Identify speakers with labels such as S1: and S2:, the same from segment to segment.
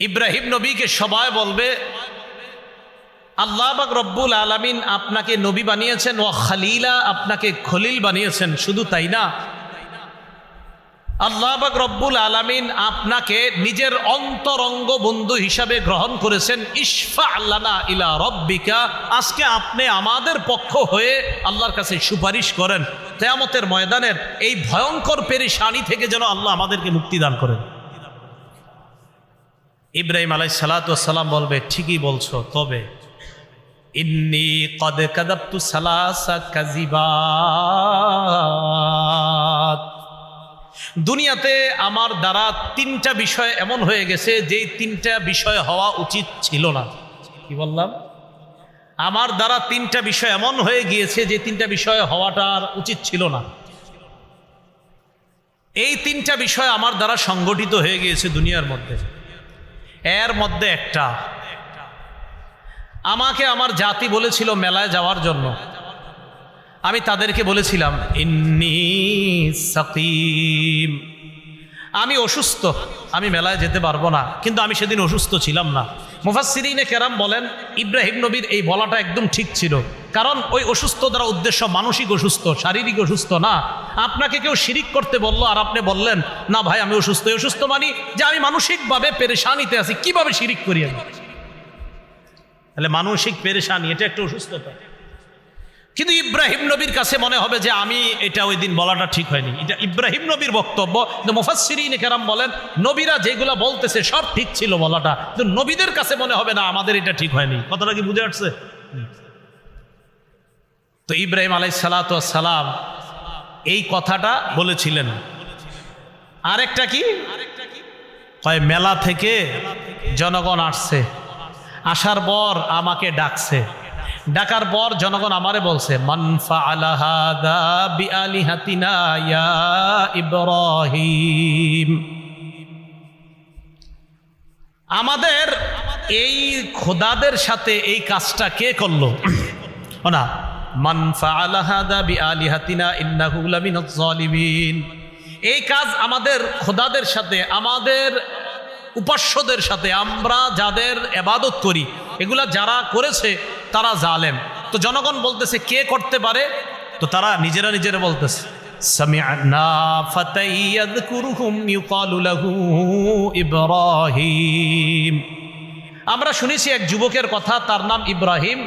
S1: ইব্রাহিম নবীকে সবাই বলবে আল্লাহ পাক রব্বুল আলামিন আপনাকে নবী বানিয়েছেন, ওয়া খালিলা, আপনাকে খলিল বানিয়েছেন। শুধু তাই না, আল্লাহ পাক রব্বুল আলামিন আপনাকে নিজের অন্তরঙ্গ বন্ধু হিসাবে গ্রহণ করেছেন। ইশফা লানা ইলা রব্বিকা, আজকে আপনি আমাদের পক্ষ হয়ে আল্লাহর কাছে সুপারিশ করেন কিয়ামতের ময়দানের এই ভয়ঙ্কর পেরেশানি থেকে যেন আল্লাহ আমাদেরকে মুক্তি দান করেন। ইব্রাহিম আলাইহিস সালাতু ওয়াস সালাম বলবে, ঠিকই বলছো, তবে ইন্নী কদ কাযাবতু সালাসা কাযিবাত, দুনিয়াতে আমার দ্বারা তিনটা বিষয় এমন হয়ে গেছে যেই তিনটা বিষয় হওয়া উচিত ছিল না। কি বললাম? আমার দ্বারা তিনটা বিষয় এমন হয়ে গিয়েছে যে তিনটা বিষয় হওয়াটা উচিত ছিল না। এই তিনটা বিষয় আমার দ্বারা সংগঠিত হয়ে গিয়েছে দুনিয়ার মধ্যে। এর মধ্যে একটা, আমাকে আমার জাতি বলেছিল মেলায় যাওয়ার জন্য, আমি তাদেরকে বলেছিলাম ইন্নী সাকিম, আমি অসুস্থ, আমি মেলায় যেতে পারবো না। কিন্তু আমি সেদিন অসুস্থ ছিলাম না। মুফাসসিরিনে কেরাম বলেন ইব্রাহিম নবীর এই বলাটা একদম ঠিক ছিল, কারণ ওই অসুস্থ দ্বারা উদ্দেশ্য মানসিক অসুস্থ, শারীরিক অসুস্থ না। আপনাকে কেউ শিরিক করতে বললো আর আপনি বললেন না ভাই আমি অসুস্থ, অসুস্থ মানি যে আমি মানসিকভাবে পেরেশানিতে আছি, কিভাবে শিরিক করি আমি? তাহলে মানসিক পেরেশানি এটা একটা অসুস্থতা। কিন্তু ইব্রাহিম নবীর কাছে মনে হবে যে আমি এটা ওই দিন বলাটা ঠিক হয়নি। এটা ইব্রাহিম নবীর বক্তব্য। মুফাসসিরিনে কেরাম বলেন নবীরা যেগুলা বলতেছে সব ঠিক ছিল বলাটা, কিন্তু নবীদের কাছে মনে হবে না আমাদের এটা ঠিক হয়নি। কথাটা কি বুঝে আসছে? তো ইব্রাহিম আলাইহিস সালাতু ওয়াস সালাম এই কথাটা বলেছিলেন। আরেকটা কি, কয় মেলা থেকে জনগণ আসছে, আসার পর আমাকে ডাকছে, ডাকার পর জনগণ আমারে বলছে মান ফাআলা হাদা বিআলিহাতিনা ইয়া ইব্রাহিম, আমাদের এই খোদাদের সাথে এই কাজটা কে করলো? না, মান ফাআলা হাদা বিআলিহাতিনা ইন্নাহু লামিনাজ জালিমিন, এই কাজ আমাদের খোদাদের সাথে, আমাদের উপাস্যদের সাথে, আমরা যাদের ইবাদত করি এগুলা যারা করেছে তারা জালেম। তো জনগণ বলতেছে কে করতে পারে? তো তারা নিজেরা নিজেরা বলতেছে সামি'না ফাতাই ইয়াযকুরুহুম ইউকালু লাহু ইব্রাহিম, আমরা শুনেছি এক যুবকের কথা, তার নাম ইব্রাহিম,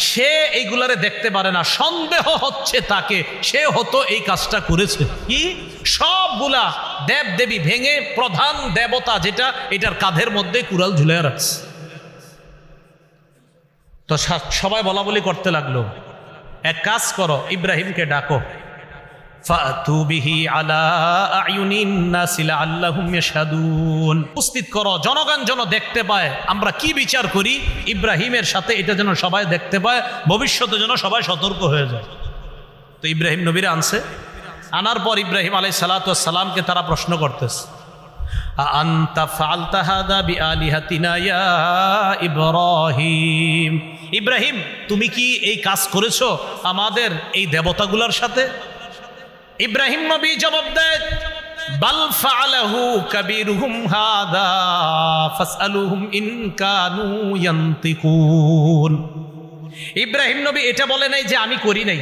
S1: সে এইগুলারে দেখতে পারে না, সন্দেহ হচ্ছে তাকে সে হতো এই কাজটা করেছে। কি? সবগুলা দেব দেবী ভেঙে প্রধান দেবতা যেটা, এটার কাঁধের মধ্যে কুড়াল ঝুলিয়ে রাখছে। তো সবাই বলা বলি করতে লাগলো, এক কাজ করো, ইব্রাহিমকে ডাকো, ফাতু বিহি আলা আয়ুনিন নাসি লাআল্লাহুম ইয়াশহাদুন, উপস্থিত করো, জনগণ যেন দেখতে পায় আমরা কি বিচার করি ইব্রাহিমের সাথে, এটা যেন সবাই দেখতে পায়, ভবিষ্যতে যেন সবাই সতর্ক হয়ে যায়। তো ইব্রাহিম নবীরা আনছে, আনার পর ইব্রাহিম আলাইহিস সালাতু ওয়াস সালামকে তারা প্রশ্ন করতেছে আনতা ফাআলতা হাদা বিআলিহাতিনা ইয়া ইব্রাহিম, ইব্রাহিম তুমি কি এই কাজ করেছো আমাদের এই দেবতাগুলোর সাথে? ইব্রাহিম নবী জবাব দেয় বাল ফাআলাহু কাবীরুহুম হাদা ফাসআলুহুম ইন কানু ইয়ান্তিকুন, ইব্রাহিম নবী এটা বলে নাই যে আমি করি নাই।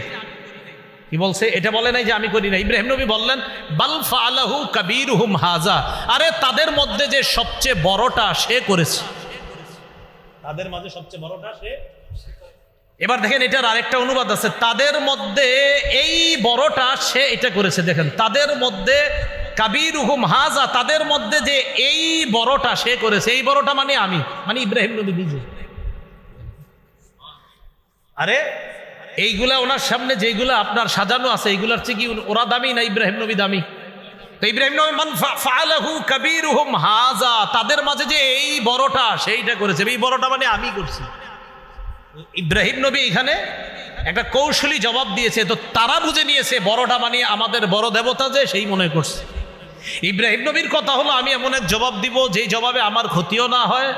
S1: কি বলছে? এটা বলে নাই যে আমি করি নাই। ইব্রাহিম নবী বললেন বাল ফাআলাহু কাবীরুহুম হাযা, আরে তাদের মধ্যে যে সবচেয়ে বড়টা সে করেছে, তাদের মাঝে সবচেয়ে বড়টা সে। এবার দেখেন এটার আরেকটা অনুবাদ আছে, তাদের মধ্যে এই বড়টা সে এটা করেছে। দেখেন তাদের মধ্যে কাবীরুহুম হাযা, তাদের মধ্যে যে এই বড়টা সে করেছে, এই বড়টা মানে আমি, মানে ইব্রাহিম নবী নিজে। আরে এইগুলা ওনার সামনে যেগুলা আপনার সাজানো আছে এইগুলার চেয়ে কি ওরা দামি না ইব্রাহিম নবী দামি? তো ইব্রাহিম নবী মান ফাআলাহু কাবীরুহুম হাযা, তাদের মাঝে যে এই বড়টা সেইটা করেছে, এই বড়টা মানে আমি করছি। ইব্রাহিম নবী এখানে একটা কৌশলী জবাব দিয়েছে, তো তারা বুঝে নিয়েছে বড়টা মানে আমাদের বড় দেবতা যে, সেই মনে করছে। ইব্রাহিম নবীর কথা হলো আমি এমন এক জবাব দিব যেই জবাবে আমার ক্ষতিও না হয়,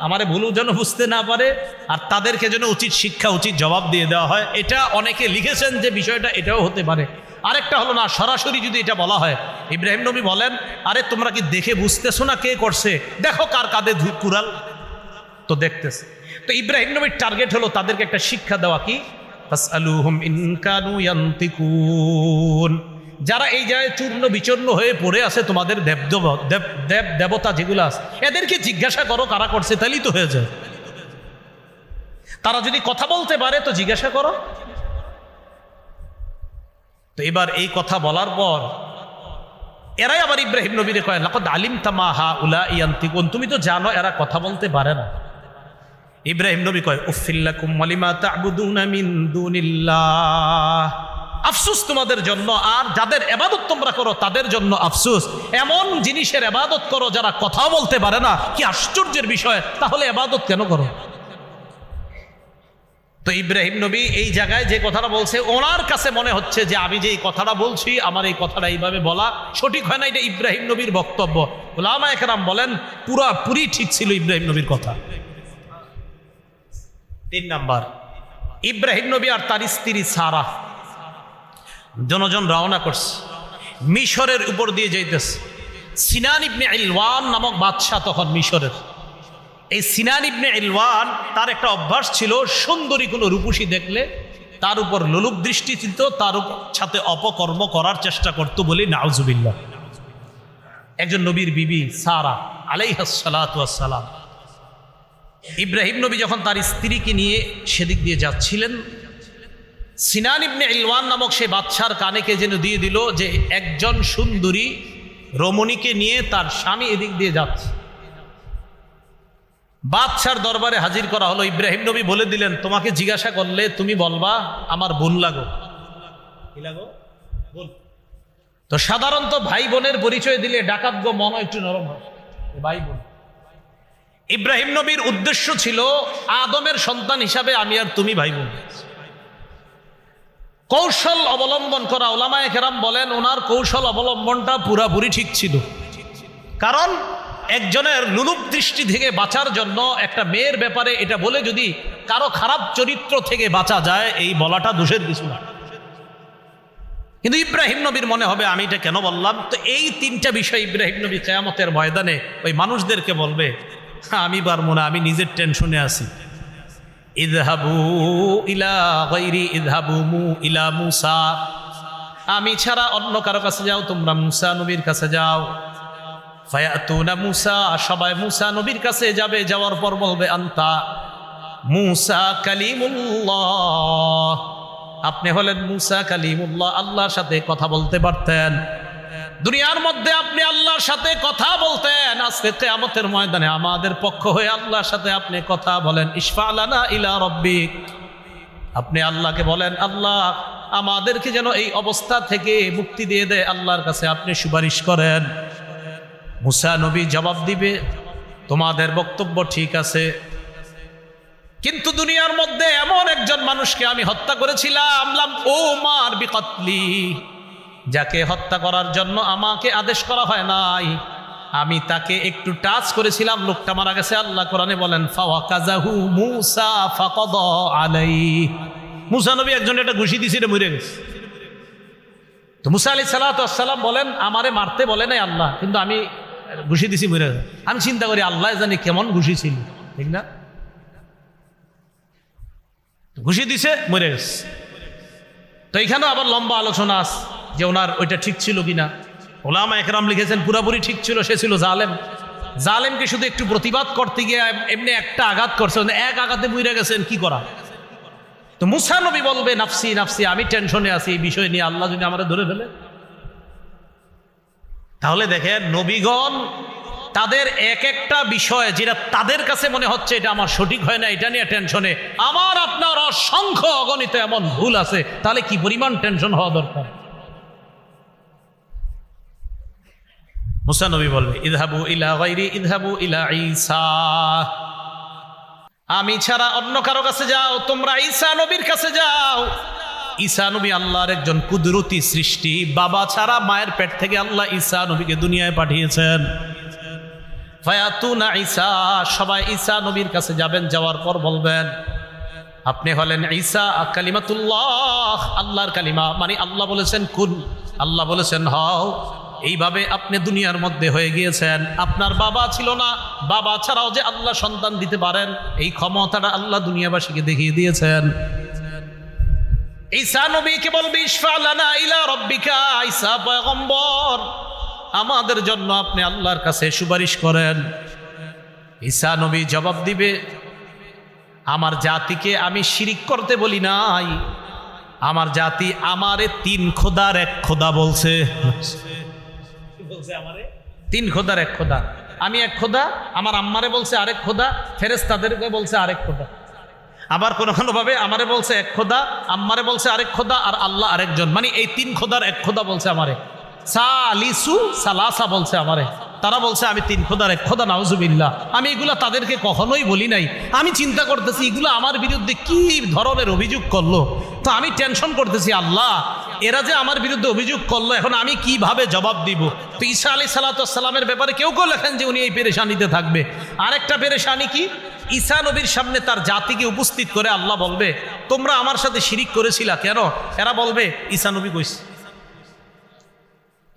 S1: আমারে ভুলও যেন বুঝতে না পারে, আর তাদেরকে যেন উচিত শিক্ষা উচিত জবাব দিয়ে দেওয়া হয়। এটা অনেকে লিখেছেন যে বিষয়টা এটাও হতে পারে, আরেকটা হলো না, সরাসরি যদি এটা বলা হয়, ইব্রাহিম নবী বলেন, আরে তোমরা কি দেখে বুঝতেছো না কে করছে, দেখো কার কাঁধে কুড়াল, তো দেখতেছে। তো ইব্রাহিম নবীর টার্গেট হলো তাদেরকে একটা শিক্ষা দেওয়া, কি ফাসআলুহুম ইন কানু ইয়ানতিকুন, যারা এই জায়গায় চূর্ণ বিচূর্ণ হয়ে পড়ে আছে, তোমাদের দেবতা যেগুলো আছে, এদেরকে জিজ্ঞাসা করো কারা করছে, তাহলেই তো হয়ে যায়। তারা যদি কথা বলতে পারে তো জিজ্ঞাসা করো। তো এবার এই কথা বলার পর এরাই আবার ইব্রাহিম নবীরে কয়, লাকাদ আলিমতা মা হাউলা ইয়ানতিকুন, তুমি তো জানো এরা কথা বলতে পারে না। ইব্রাহিম নবী কয়, উফফিল লাকুম ওয়া লিমা তা'বুদুনা মিন দুনিল্লাহ, আফসোস তোমাদের জন্য, আর যাদের ইবাদত তোমরা করো তাদের জন্য আফসোস। এমন জিনিসের ইবাদত করো যারা কথা বলতে পারে না, কি আশ্চর্যের বিষয়, তাহলে ইবাদত কেন করো? তো ইব্রাহিম নবী এই জায়গায় যে কথাটা বলছে, ওনার কাছে মনে হচ্ছে যে আমি যে এই কথাটা বলছি, আমার এই কথাটা এইভাবে বলা সঠিক হয় না, এটা ইব্রাহিম নবীর বক্তব্য। উলামায়ে কেরাম বলেন পুরাপুরি ঠিক ছিল ইব্রাহিম নবীর কথা। 3 নাম্বার, ইব্রাহিম নবী আর তার স্ত্রী সারা জনজন রওনা করছে, মিশরের উপর দিয়ে যাইতেছে। সিনান ইবনে ইলওয়ান নামক বাদশাহ তখন মিশরের। এই সিনান ইবনে ইলওয়ান, তার একটা অভ্যাস ছিল, সুন্দরী কোনো রূপসী দেখলে তার উপর লোলুপ দৃষ্টি ছিল, তার সাথে অপকর্ম করার চেষ্টা করতো বলি নাউজুবিল্লাহ। একজন নবীর বিবি সারা আলাইহাস সালাতু ওয়াস সালাম, ইব্রাহিম নবী যখন তার স্ত্রীকে নিয়ে সেদিক দিয়ে যাচ্ছিলেন, সিনান ইবনে ইলওয়ান নামক সে বাদশার কানে কে যেন দিয়ে দিল যে একজন সুন্দরী রমণীকে নিয়ে তার স্বামী এদিক দিয়ে যাচ্ছে। বাদশার দরবারে হাজির করা হলো। ইব্রাহিম নবী বলে দিলেন, তোমাকে জিজ্ঞাসা করলে তুমি বলবা আমার বোন লাগো। কি লাগো? বোন। তো সাধারণত ভাই বোনের পরিচয় দিলে ডাকাত গো মন একটু নরম হয়, ভাই বোন। ইব্রাহিম নবীর উদ্দেশ্য ছিল আদমের সন্তান হিসাবে আমি আর তুমি ভাই বোন। কৌশল অবলম্বন করা, উলামায়ে কেরাম বলেন ওনার কৌশল অবলম্বনটা পুরাপুরি ঠিক ছিল। কারণ একজনের লুলুপ দৃষ্টি থেকে বাঁচার জন্য একটা মেয়ের ব্যাপারে এটা বলে যদি কারো খারাপ চরিত্র থেকে বাঁচা যায়, এই বলাটা দোষের কিছু না। কিন্তু ইব্রাহিম নবীর মনে হবে আমি এটা কেন বললাম। তো এই 3টা বিষয় ইব্রাহিম নবী কিয়ামতের ময়দানে ওই মানুষদেরকে বলবে, আমি পারবো না, আমি নিজের টেনশনে আছি। ইযহাবু ইলা গায়রি ইযহাবু ইলা মূসা, আমি ছাড়া অন্য কারো কাছে যাও, তোমরা মূসা নবীর কাছে যাও। ফায়াতুনা মূসা, সবাই মূসা নবীর কাছে যাবে, যাওয়ার পর বলবে আনতা মূসা কালিমুল্লাহ, আপনি হলেন মূসা কালিমুল্লাহ, আল্লাহর সাথে কথা বলতে পারতেন। দুনিয়ার মধ্যে আপনি আল্লাহর সাথে কথা বলতেন, আজকে কিয়ামতের ময়দানে আমাদের পক্ষ হয়ে আল্লাহর সাথে আপনি কথা বলেন। ইশফা লানা ইলা রাব্বিক, আপনি আল্লাহকে বলেন আল্লাহ আমাদেরকে যেন এই অবস্থা থেকে মুক্তি দিয়ে দেয়, আল্লাহর কাছে আপনি সুপারিশ করেন। মূসা নবী জবাব দিবে, তোমাদের বক্তব্য ঠিক আছে, কিন্তু দুনিয়ার মধ্যে এমন একজন মানুষকে আমি হত্যা করেছিলাম, লাম উমার বিকতলি, যাকে হত্যা করার জন্য আমাকে আদেশ করা হয় নাই, আমি তাকে একটু টাচ করেছিলাম, লোকটা মারা গেছে। আল্লাহ কোরআনে বলেন ফাওয়াকাযাহু মূসা ফাকাদা আলাইহি, মূসা নবী একজন একটা ঘুষি দিয়েছিল, মরে গেছে। তো মূসা আলাইহিস সালাতু ওয়াস সালাম বলেন আমারে মারতে বলে নাই আল্লাহ, কিন্তু আমি ঘুষি দিছি, মরে গেছে। আমি চিন্তা করি আল্লাহ জানি কেমন ঘুষি ছিল, ঠিক না? ঘুষি দিছে, মরে গেছে। তো এখানেও আবার লম্বা আলোচনা আছে যে ওনার ওইটা ঠিক ছিল কিনা। উলামায়ে কেরাম লিখেছেন পুরাপুরি ঠিক ছিল, সে ছিল জালেম। জালেমকে শুধু একটু প্রতিবাদ করতে গিয়ে এমনি একটা আঘাত করছে, এক আঘাতে মরে গেছেন, কি করা? তো মূসা নবী বলবে নাফসি নাফসি, আমি টেনশনে আছি এই বিষয় নিয়ে, আল্লাহ যদি আমারে ধরে ফেলে। তাহলে দেখেন নবীগণ তাদের এক একটা বিষয় যেটা তাদের কাছে মনে হচ্ছে এটা আমার সঠিক হয় না, এটা নিয়ে টেনশনে। আমার আপনার অসংখ্য অগণিত এমন ভুল আছে, তাহলে কি পরিমাণ টেনশন হওয়া দরকার। মূসা নবী বলবে ইযহাবু ইলা গায়রি ইযহাবু ইলা ঈসা, আমি ছাড়া অন্য কারো কাছে যাও, তোমরা ঈসা নবীর কাছে যাও। ঈসা নবী আল্লাহর একজন কুদরতি সৃষ্টি, বাবা ছাড়া মায়ের পেট থেকে আল্লাহ ঈসা নবীকে দুনিয়ায় পাঠিয়েছেন। ফায়াতুনা ঈসা, সবাই ঈসা নবীর কাছে যাবেন, যাওয়ার পর বলবেন আপনি হলেন ঈসা কালিমাতুল্লাহ, আল্লাহর কালিমা, মানে আল্লাহ বলেছেন কুন, আল্লাহ বলেছেন হও। এইভাবে আপনি দুনিয়ার মধ্যে হয়ে গিয়েছেন। আপনার বাবা ছিল না, বাবা ছাড়াও যে আল্লাহ সন্তান দিতে পারেন এই ক্ষমতাটা আল্লাহ দুনিয়াবাসীকে দেখিয়ে দিয়েছেন। ঈসা নবীকে বলবে ইশফা লানা ইলা রাব্বিকা, ঈসা পয়গম্বর আমাদের জন্য আপনি আল্লাহর কাছে সুপারিশ করেন। ঈসা নবী জবাব দিবে, আমার জাতিকে আমি শিরিক করতে বলি নাই, আমার জাতি আমারে তিন খোদার এক খোদা বলছে। আমারে তিন খোদার এক খোদা, আমি এক খোদা, আমার আম্মারে বলছে আরেক খোদা, ফেরেশতাদেরকে বলছে আরেক খোদা। আবার কোনো কোনো ভাবে আমারে বলছে এক খোদা, আম্মারে বলছে আরেক খোদা, আর আল্লাহ আরেকজন, মানে এই তিন খোদার এক খোদা বলছে আমারে। সালিসু সালাসা বলছে আমারে, তারা বলছে আমি তিন খোদার এক খোদা, নাউজুবিল্লাহ। আমি এগুলা তাদেরকে কখনোই বলি নাই। আমি চিন্তা করতেছি এগুলো আমার বিরুদ্ধে কি ধরনের অভিযোগ করলো, তো আমি টেনশন করতেছি, আল্লাহ এরা যে আমার বিরুদ্ধে অভিযোগ করলো, এখন আমি কিভাবে জবাব দিব। তো ঈসা আলাইহিস সালামের ব্যাপারে কেউ কেউ লেখেন যে উনি এই পেরেশানিতে থাকবে। আরেকটা পেরেশানি কি, ঈসা নবীর সামনে তার জাতিকে উপস্থিত করে আল্লাহ বলবে তোমরা আমার সাথে শিরিক করেছিলা কেন? এরা বলবে ঈসা নবী কইছে।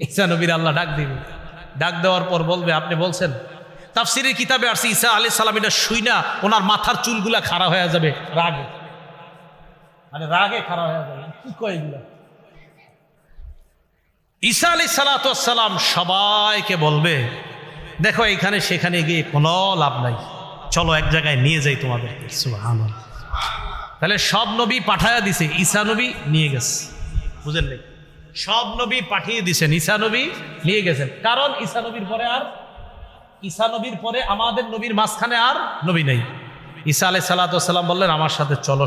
S1: ঈসা নবীর আল্লাহ ডাক দিবে, ডাক দেওয়ার পর বলবে আপনি বলছেন। তাফসীরের কিতাবে আসছে ঈসা আলাইহিস সালাম এটা শুইনা ওনার মাথার চুলগুলা খাড়া হয়ে যাবে রাগে, মানে রাগে খাড়া হয়ে যাবে। কি কয় এগুলা? ঈসা আলাইহিস সালাম সবাইকে বলবে দেখো এখানে সেখানে গিয়ে কোনো লাভ নাই, চলো এক জায়গায় নিয়ে যাই তোমাদের। সুবহানাল্লাহ। তাহলে সব নবী পাঠায়া দিছে, ঈসা নবী নিয়ে গেছে। বুঝেন নাই? সব নবী পাঠিয়ে দিছেন, ঈসা নবী নিয়ে গেছেন। কারণ ঈসা নবীর পরে আমাদের নবীর মাঝখানে আর নবী নেই। ঈসা আলাইহিস সালাম বললেন আমার সাথে চলো।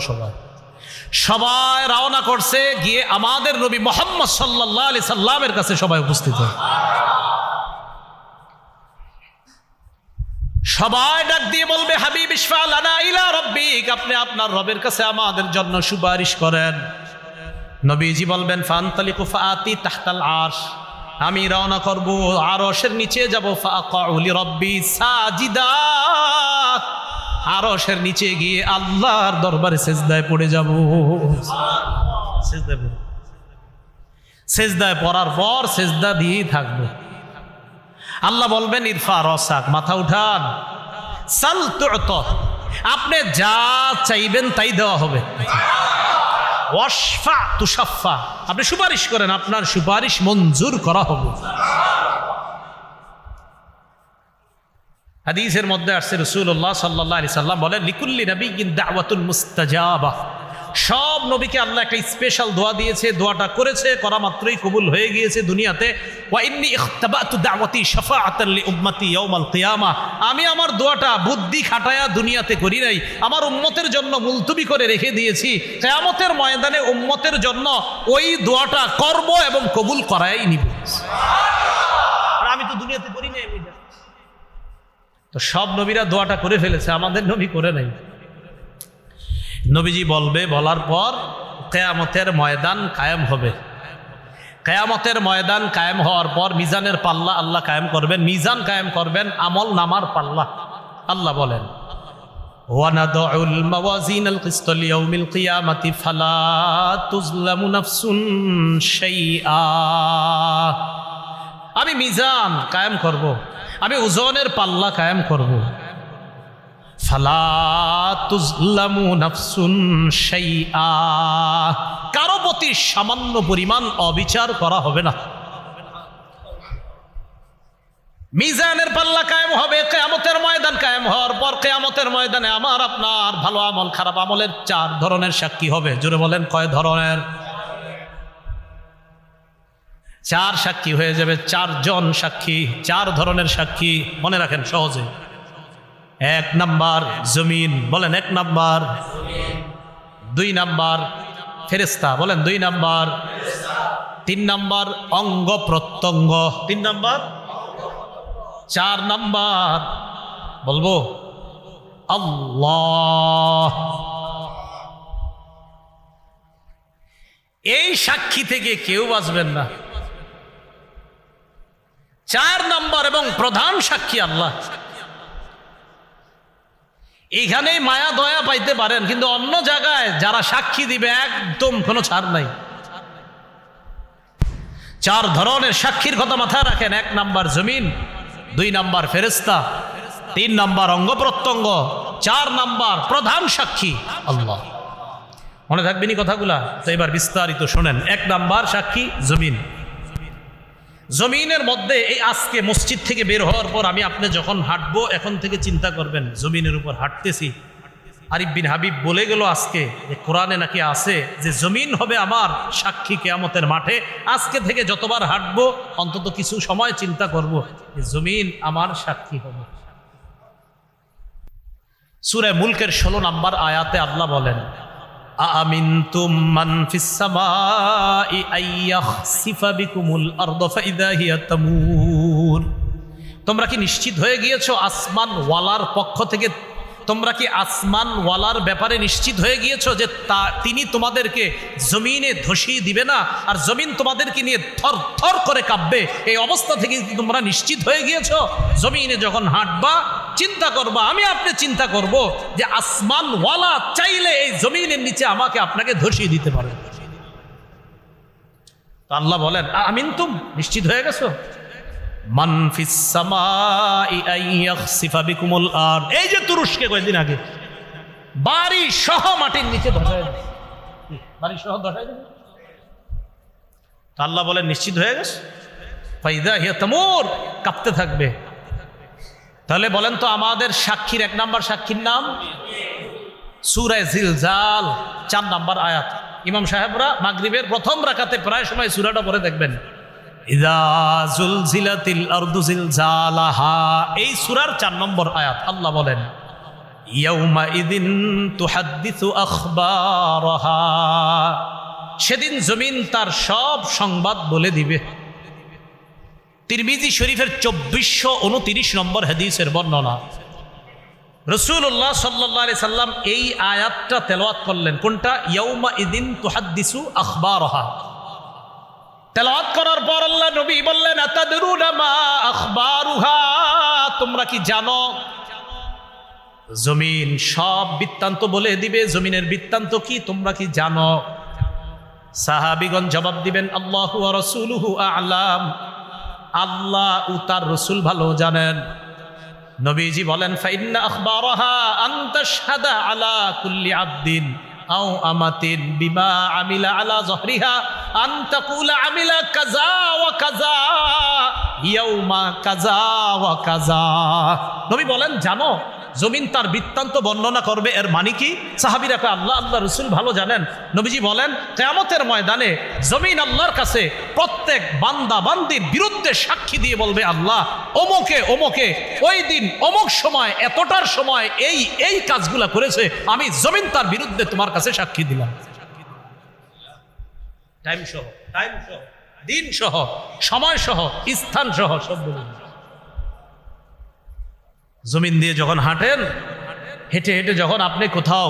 S1: সবাই রওনা করছে, গিয়ে আমাদের নবী মুহাম্মদ সাল্লাল্লাহু আলাইহি সাল্লামের কাছে সবাই উপস্থিত হয়। সবাই ডাক দিয়ে বলবে হাবিব ইশফা লানা ইলা রাব্বিক, আপনি আপনার রবের কাছে আমাদের জন্য সুপারিশ করেন। নবীজি বলবেন ফান্তালিকু ফাআতি তাহতাল আরশ, আমি রওনা করব আরশের নিচে যাব। ফাআকাউ লিরাব্বি সাজিদা, আরশের নিচে গিয়ে আল্লাহর দরবারে সিজদায় পড়ে যাব। সিজদায় পড়ার পর সিজদা দিয়েই থাকবো। আল্লাহ বলবেন ইরফা রাসাক, মাথা উঠান। সাল তু'তা, আপনি যা চাইবেন তাই দেওয়া হবে। ওয়াশফা তুশাফা, আপনি সুপারিশ করেন, আপনার সুপারিশ মঞ্জুর করা হবে। হাদিসের মধ্যে আসছে রাসূলুল্লাহ সাল্লাল্লাহু আলাইহি সাল্লাম বলেন লিকুল্লি নাবিয়্যিন দাওয়াতুন মুস্তাজাবা, সব নবীকে আল্লাহ একটা স্পেশাল দোয়া দিয়েছে, দোয়াটা করেছে, করা মাত্রই কবুল হয়ে গিয়েছে দুনিয়াতে। ওয়া ইন্নী ইখতাবাতু দাওয়াতি শাফাআতান লিউম্মতি ইয়াউমাল কিয়ামা, আমি আমার দোয়াটা বুদ্ধি খাটায়া দুনিয়াতে করি নাই, আমার উম্মতের জন্য মুলতবি করে রেখে দিয়েছি। কিয়ামতের ময়দানে উম্মতের জন্য ওই দোয়াটা করব এবং কবুল করাই নিব। আর আমি তো দুনিয়াতে করি নাই। তো সব নবীরা দোয়াটা করে ফেলেছে, আমাদের নবী করে নাই। নবীজি বলবে, বলার পর কিয়ামতের ময়দান কায়েম হবে। কিয়ামতের ময়দান কায়েম হওয়ার পর মিজানের পাল্লা আল্লাহ কায়েম করবেন, মিজান কায়েম করবেন, আমল নামার পাল্লা। আল্লাহ বলেন ওয়ানাদউল মাওয়াজিনাল কিসত লিয়াউমিল কিয়ামাতি ফালা তুজলামু নাফসুন শাইআ, আমি মিজান কায়েম করব, আমি ওজনের পাল্লা কায়েম করব। ফালা তুজলামু নাফসুন শাইআ, কারো প্রতি সামান্য পরিমাণ অবিচার করা হবে না। মিজানের পাল্লা কায়েম হবে, কিয়ামতের ময়দান কায়েম হওয়ার পর কিয়ামতের ময়দানে আমার আপনার ভালো আমল খারাপ আমলের 4 ধরনের সাক্ষী হবে। জোরে বলেন কয় ধরনের? 4 সাক্ষী হয়ে যাবে, 4 জন সাক্ষী, 4 ধরনের সাক্ষী। মনে রাখেন সহজে। 1 নাম্বার জমিন, বলেন 1 নাম্বার। 2 নাম্বার ফেরেশতা, বলেন 2 নাম্বার। 3 নাম্বার অঙ্গ প্রত্যঙ্গ, 3 নাম্বার। 4 নাম্বার বলবো আল্লাহ। এই সাক্ষী থেকে কেউ বাঁচবেন না। 4 নাম্বার এবং প্রধান সাক্ষী আল্লাহ। এইখানেই মায়া দয়া পাইতে পারেন, কিন্তু অন্য জায়গায় যারা সাক্ষী দিবে একদম কোনো ছাড় নাই। 4 ধরনের সাক্ষীর কথা মাথায় রাখেন। 1 নাম্বার জমিন, 2 নাম্বার ফেরেশতা, 3 নাম্বার অঙ্গ প্রত্যঙ্গ, 4 নাম্বার প্রধান সাক্ষী আল্লাহ। মনে থাকবেনি কথাগুলা? তো এবার বিস্তারিত শোনেন। 1 নাম্বার সাক্ষী জমিন। জমিনের মধ্যে এই আজকে মসজিদ থেকে বের হওয়ার পর আমি আপনি যখন হাঁটবো, এখন থেকে চিন্তা করবেন জমিনের উপর হাঁটতেছি। আরিফ বিন হাবিব বলে গেল আজকে যে কোরআনে নাকি আছে যে জমিন হবে আমার সাক্ষী কিয়ামতের মাঠে। আজকে থেকে যতবার হাঁটবো অন্তত কিছু সময় চিন্তা করব যে জমিন আমার সাক্ষী হবে। সূরা মুলকের 16 নম্বর আয়াতে আল্লাহ বলেন, আমিনতুম মান ফিস সামাই আইয়াখসিফা বিকুমুল আরদা ফাইদা হিয়া তামুর। তোমরা কি নিশ্চিত হয়ে গিয়েছো আসমান ওয়ালার পক্ষ থেকে? তোমরা কি আসমান ওয়ালার ব্যাপারে নিশ্চিত হয়ে গিয়েছো যে তিনি তোমাদেরকে জমিনে ধসিয়ে দিবে না, আর জমিন তোমাদেরকে নিয়ে থর থর করে কাঁপবে? এই অবস্থা থেকে তোমরা নিশ্চিত হয়ে গিয়েছো? জমিনে যখন হাঁটবা চিন্তা করবা, আমি আপনি চিন্তা করব যে আসমান ওয়ালা চাইলে এই জমিনের নিচে আমাকে আপনাকে ধসিয়ে দিতে পারে। আল্লাহ বলেন, আমিনতুম, নিশ্চিত হয়ে গেছো? মান ফিস সামাই আইয়াখসিফা বিকুমুল আরদ। এই যে তুরস্কে কয়েকদিন আগে বাড়ি সহ মাটির নিচে ধসায় দিল, বাড়ি সহ ধসায় দিল। আল্লাহ বলেন নিশ্চিত হয়ে গেছে, ফাইদা হিয়া তামুর, কাঁপতে থাকবে। তাহলে বলেন তো আমাদের সাক্ষীর 1 নাম্বার সাক্ষীর নাম সূরা জিলজাল 4 নাম্বার আয়াত। ইমাম সাহেবরা মাগরিবের প্রথম রাকাতে প্রায় সময় সূরাটা পড়ে দেখবেন, ইযা জুলজিলাতিল আরদু জিলজালাহা। এই সূরার 4 নম্বর আয়াত আল্লাহ বলেন, ইয়াউমা ইদিন তুহাদ্দিসু আখবারাহা। সেদিন জমিন তার সব সংবাদ বলে দিবে। তিরমিজি শরীফের 2429 নম্বর হাদিসের বর্ণনা। রাসূলুল্লাহ সাল্লাল্লাহু আলাইহি সাল্লাম এই আয়াতটা তেলাওয়াত করলেন। কোনটা? ইয়াউমা ইদিন তুহাদ্দিসু আখবারাহা। তেলাওয়াত করার পর আল্লাহ নবী বললেন, আতাদরুনা মা আখবারুহা। তোমরা কি জানো জমিন সব বৃত্তান্ত বলে দিবে? জমিনের বৃত্তান্ত কি তোমরা কি জানো? সাহাবীগণ জবাব দিবেন, আল্লাহু ওয়া রাসূলুহু আ'লাম। আল্লাহ ও তার রাসূল ভালো জানেন। নবীজি বলেন, ফাইন্না আখবারাহা আন তাশহাদা আলা কুল্লি আবদিন আও আমাতিন বিমা আমিলা আলা যহরিহা আন তাকুলা আমিলা কাযা ওয়া কাযা ইয়াউমা কাযা ওয়া কাযা। নবী বলেন, জানো জমিন তার বৃত্তান্ত বর্ণনা করবে। এর মানে কি? সাহাবীরা কয়, আল্লাহ রাসূল ভালো জানেন। নবীজি বলেন, কিয়ামতের ময়দানে জমিন আল্লাহর কাছে প্রত্যেক বান্দা বান্দির বিরুদ্ধে সাক্ষী দিয়ে বলবে, আল্লাহ অমুকে অমুকে ওই দিন অমুক সময় এতটার সময় এই এই কাজগুলা করেছে, আমি জমিন তার বিরুদ্ধে তোমার কাছে সাক্ষী দিলাম। টাইম সহ, দিন সহ, সময় সহ, স্থান সহ সব বলুন। জমিন দিয়ে যখন হাঁটেন, হেঁটে হেঁটে যখন আপনি কোথাও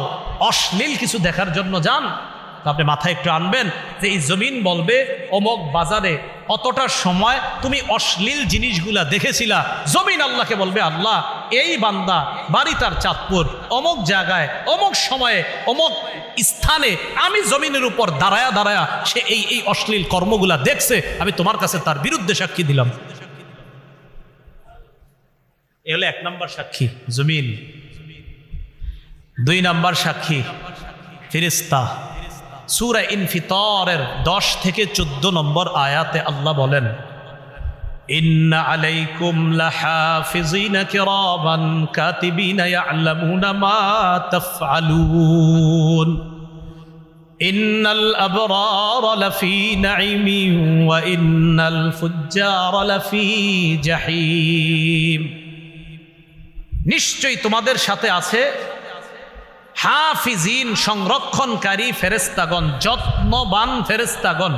S1: অশ্লীল কিছু দেখার জন্য যান, আপনি মাথায় একটু আনবেন যে এই জমিন বলবে অমুক বাজারে অতটার সময় তুমি অশ্লীল জিনিসগুলা দেখেছিলা। জমিন আল্লাহকে বলবে, আল্লাহ এই বান্দা বাড়ি তার চাঁদপুর, অমুক জায়গায় অমুক সময়ে অমুক স্থানে আমি জমিনের উপর দাঁড়ায়া দাঁড়ায়া সে এই এই অশ্লীল কর্মগুলা দেখছে, আমি তোমার কাছে তার বিরুদ্ধে সাক্ষী দিলাম। এ হলো 1 নম্বর সাক্ষী জমিন। 2 নম্বর সাক্ষী ফেরেশতা। সূরা ইনফিতারের 10 থেকে 14 নম্বর আয়াতে আল্লাহ বলেন, ইন্না আলাইকুম লাহাফিজিনা কিরামান কাতিবিনা ইয়ালামুনা মা তাফআলুন ইন্নাল আবরারা লাফি নাঈমিন ওয়া ইন্নাল ফুজ্জারা লাফি জাহিম। নিশ্চয়ই তোমাদের সাথে আছে হাফিজিন, সংরক্ষণকারী ফেরেশতাগণ, যত্নবান ফেরেশতাগণ,